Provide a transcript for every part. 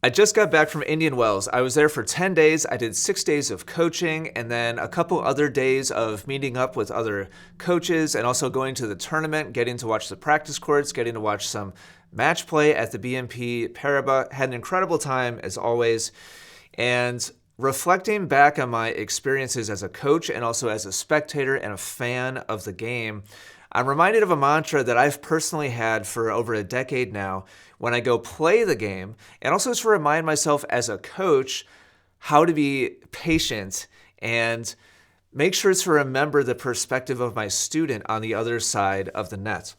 I just got back from Indian Wells. I was there for 10 days. I did 6 days of coaching and then a couple other days of meeting up with other coaches and also going to the tournament, getting to watch the practice courts, getting to watch some match play at the BNP Paribas. Had an incredible time as always. And reflecting back on my experiences as a coach and also as a spectator and a fan of the game, I'm reminded of a mantra that I've personally had for over a decade now when I go play the game, and also to remind myself as a coach how to be patient and make sure to remember the perspective of my student on the other side of the net.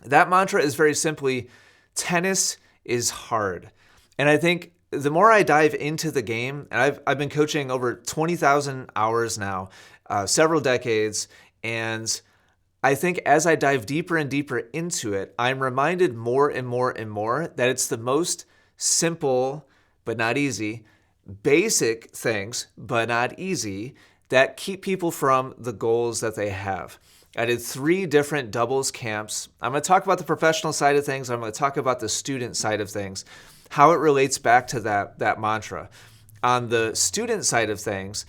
That mantra is very simply, tennis is hard. And I think the more I dive into the game, and I've been coaching over 20,000 hours now, several decades, and I think as I dive deeper and deeper into it, I'm reminded more and more and more that it's the most simple, but not easy, basic things, but not easy, that keep people from the goals that they have. I did 3 different doubles camps. I'm going to talk about the professional side of things. I'm going to talk about the student side of things, how it relates back to that mantra. On the student side of things,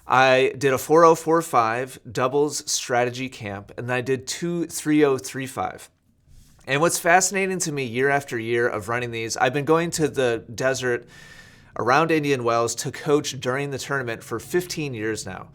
I did a 4.045 doubles strategy camp, and then I did 2 3.035. And what's fascinating to me year after year of running these, I've been going to the desert around Indian Wells to coach during the tournament for 15 years now.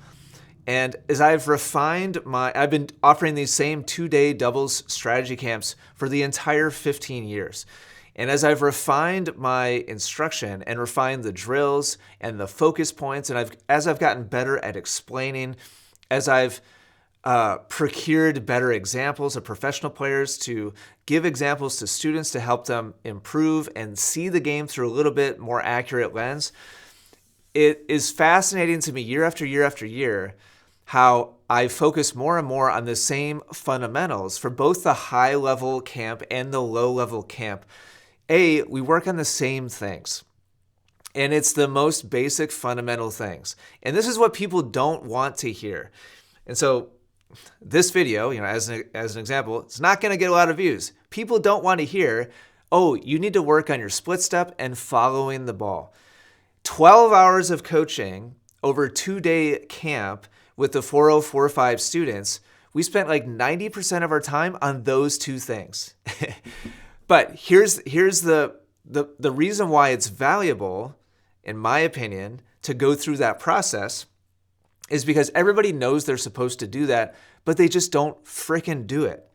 And as I've I've been offering these same 2-day doubles strategy camps for the entire 15 years. And as I've refined my instruction and refined the drills and the focus points, and as I've gotten better at explaining, as I've procured better examples of professional players to give examples to students to help them improve and see the game through a little bit more accurate lens, it is fascinating to me year after year after year how I focus more and more on the same fundamentals for both the high-level camp and the low-level camp. We work on the same things, and it's the most basic fundamental things. And this is what people don't want to hear. And so this video, as an example, it's not going to get a lot of views. People don't want to hear, oh, you need to work on your split step and following the ball. 12 hours of coaching over a 2-day camp with the 4.045 students, we spent like 90% of our time on those 2 things. But here's the reason why it's valuable, in my opinion, to go through that process is because everybody knows they're supposed to do that, but they just don't frickin' do it.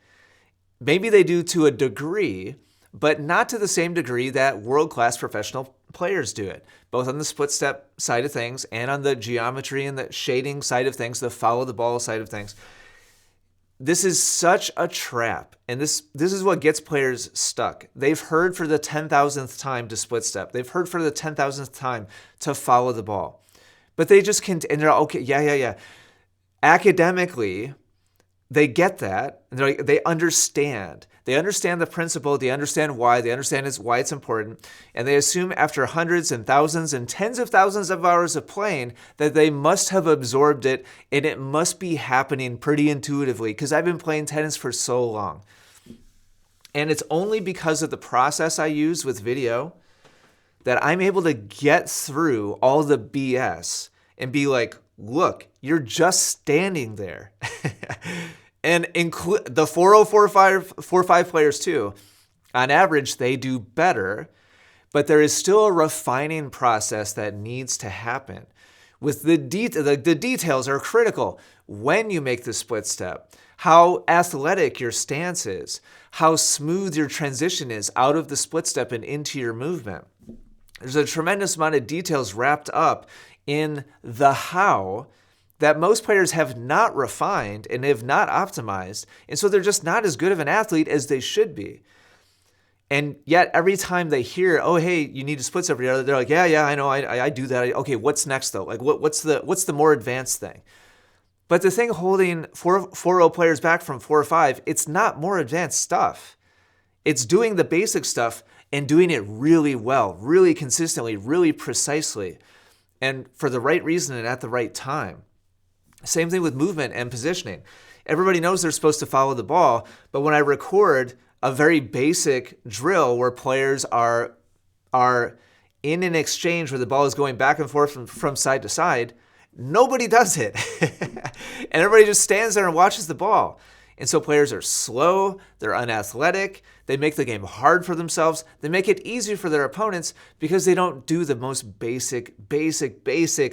Maybe they do to a degree, but not to the same degree that world-class professional players do it, both on the split step side of things and on the geometry and the shading side of things, the follow the ball side of things. This is such a trap, and this is what gets players stuck. They've heard for the 10,000th time to split step. They've heard for the 10,000th time to follow the ball. But they just can't, and they're like, okay, yeah. Academically, they get that, and they're like, they understand. They understand the principle, they understand why, they understand why it's important, and they assume after hundreds and thousands and tens of thousands of hours of playing that they must have absorbed it, and it must be happening pretty intuitively, because I've been playing tennis for so long. And it's only because of the process I use with video that I'm able to get through all the BS and be like, look, you're just standing there. And include the 4.045 players too. On average, they do better, but there is still a refining process that needs to happen. With the details are critical. When you make the split step, how athletic your stance is, how smooth your transition is out of the split step and into your movement. There's a tremendous amount of details wrapped up in the how that most players have not refined and have not optimized, and so they're just not as good of an athlete as they should be. And yet every time they hear, oh, hey, you need to split step, they're like, yeah, I know, I do that. Okay, what's next though? Like, what's the more advanced thing? But the thing holding 4.0 players back from 4.5, it's not more advanced stuff. It's doing the basic stuff and doing it really well, really consistently, really precisely, and for the right reason and at the right time. Same thing with movement and positioning. Everybody knows they're supposed to follow the ball, but when I record a very basic drill where players are in an exchange where the ball is going back and forth from side to side, nobody does it. And everybody just stands there and watches the ball. And so players are slow, they're unathletic, they make the game hard for themselves, they make it easy for their opponents because they don't do the most basic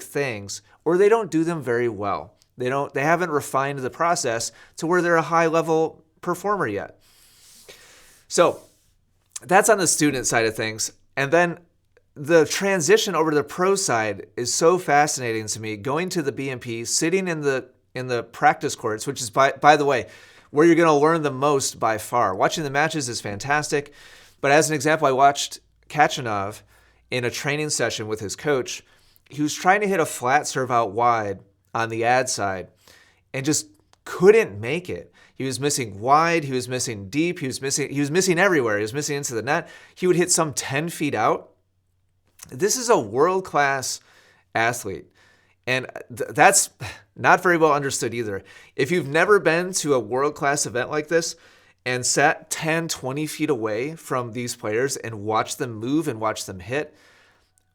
things, or they don't do them very well. They haven't refined the process to where they're a high-level performer yet. So that's on the student side of things. And then the transition over to the pro side is so fascinating to me. Going to the BMP, sitting in the practice courts, which is, by the way, where you're going to learn the most by far. Watching the matches is fantastic. But as an example, I watched Khachanov in a training session with his coach. He was trying to hit a flat serve out wide on the ad side and just couldn't make it. He was missing wide, he was missing deep, he was missing everywhere. He was missing into the net. He would hit some 10 feet out. This is a world-class athlete. And that's not very well understood either. If you've never been to a world-class event like this and sat 10, 20 feet away from these players and watched them move and watch them hit,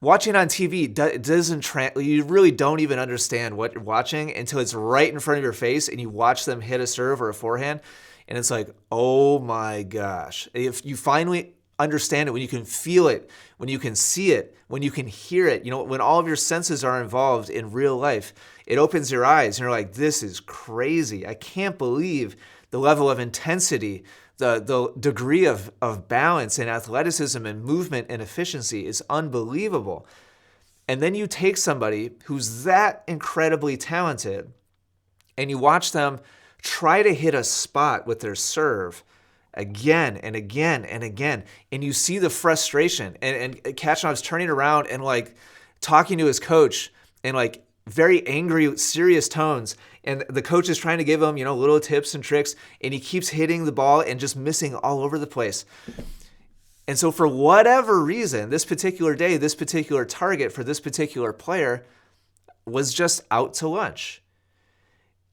watching on TV you really don't even understand what you're watching until it's right in front of your face and you watch them hit a serve or a forehand. And it's like, oh my gosh. If you finally understand it, when you can feel it, when you can see it, when you can hear it, when all of your senses are involved in real life, it opens your eyes and you're like, this is crazy. I can't believe the level of intensity, the degree of balance and athleticism and movement and efficiency is unbelievable. And then you take somebody who's that incredibly talented and you watch them try to hit a spot with their serve again and again and again. And you see the frustration. And Khachanov's turning around and like talking to his coach in like very angry, serious tones. And the coach is trying to give him, little tips and tricks. And he keeps hitting the ball and just missing all over the place. And so for whatever reason, this particular day, this particular target for this particular player was just out to lunch.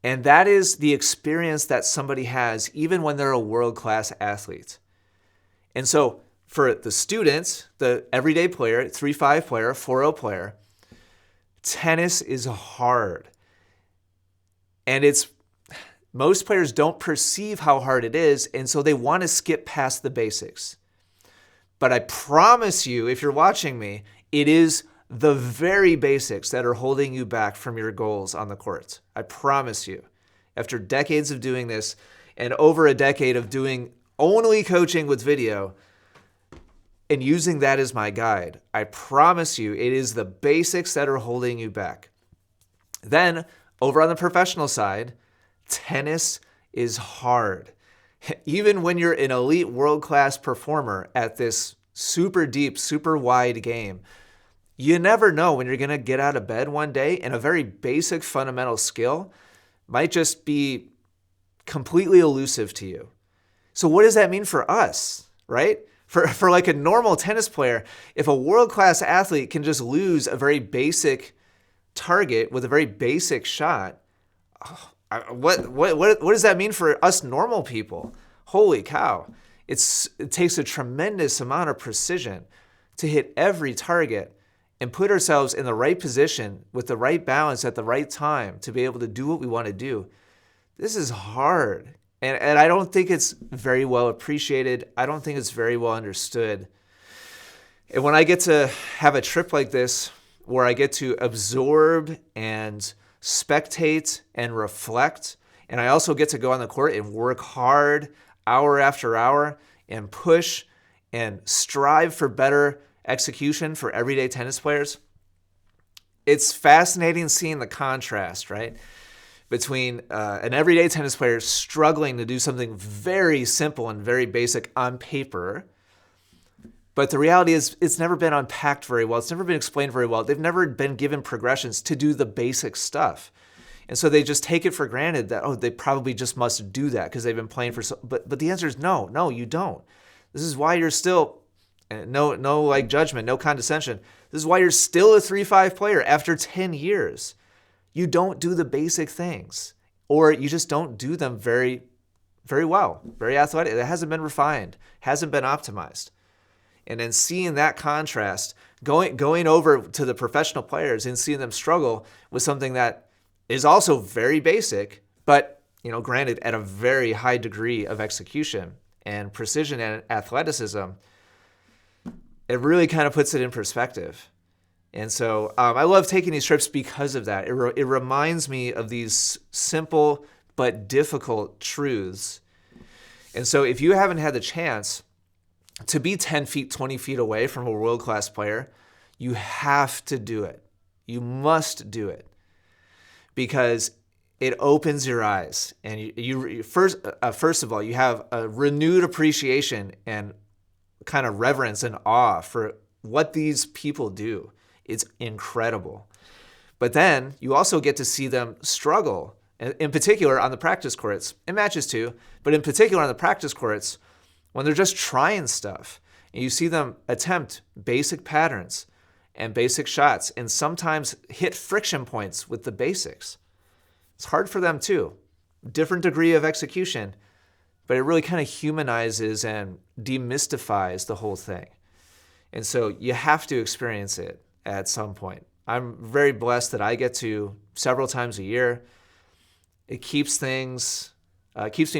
And that is the experience that somebody has even when they're a world-class athlete. And so for the students, the everyday player, 3-5 player, 4-0 player, tennis is hard. And most players don't perceive how hard it is, and so they want to skip past the basics. But I promise you, if you're watching me, it is the very basics that are holding you back from your goals on the court. I promise you. After decades of doing this and over a decade of doing only coaching with video and using that as my guide, I promise you it is the basics that are holding you back. Then, over on the professional side, tennis is hard. Even when you're an elite world-class performer at this super deep, super wide game, you never know when you're going to get out of bed one day and a very basic fundamental skill might just be completely elusive to you. So what does that mean for us, right? For like a normal tennis player, if a world-class athlete can just lose a very basic target with a very basic shot, what does that mean for us normal people? Holy cow. It takes a tremendous amount of precision to hit every target and put ourselves in the right position with the right balance at the right time to be able to do what we want to do. This is hard. And I don't think it's very well appreciated. I don't think it's very well understood. And when I get to have a trip like this, where I get to absorb and spectate and reflect, and I also get to go on the court and work hard hour after hour and push and strive for better execution for everyday tennis players, it's fascinating seeing the contrast, right? Between an everyday tennis player struggling to do something very simple and very basic on paper, but the reality is it's never been unpacked very well. It's never been explained very well. They've never been given progressions to do the basic stuff. And so they just take it for granted that, they probably just must do that because they've been playing for so, but the answer is no, you don't. This is why you're still, no like judgment, no condescension. This is why you're still a 3-5 player after 10 years. You don't do the basic things, or you just don't do them very, very well, very athletic. It hasn't been refined, hasn't been optimized. And then seeing that contrast Going over to the professional players and seeing them struggle with something that is also very basic, but granted at a very high degree of execution and precision and athleticism, it really kind of puts it in perspective. And so I love taking these trips because of that. It reminds me of these simple but difficult truths. And so if you haven't had the chance to be 10 feet, 20 feet away from a world-class player, you have to do it. You must do it because it opens your eyes. And you first of all, you have a renewed appreciation and kind of reverence and awe for what these people do. It's incredible. But then you also get to see them struggle, in particular on the practice courts, in matches too, but in particular on the practice courts when they're just trying stuff. And you see them attempt basic patterns and basic shots and sometimes hit friction points with the basics. It's hard for them too. Different degree of execution, but it really kind of humanizes and demystifies the whole thing. And so you have to experience it at some point. I'm very blessed that I get to several times a year. It keeps me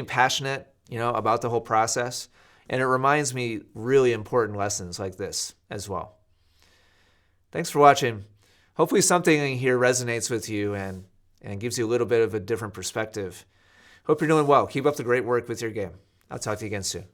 passionate, about the whole process. And it reminds me really important lessons like this as well. Thanks for watching. Hopefully something here resonates with you and gives you a little bit of a different perspective. Hope you're doing well. Keep up the great work with your game. I'll talk to you again soon.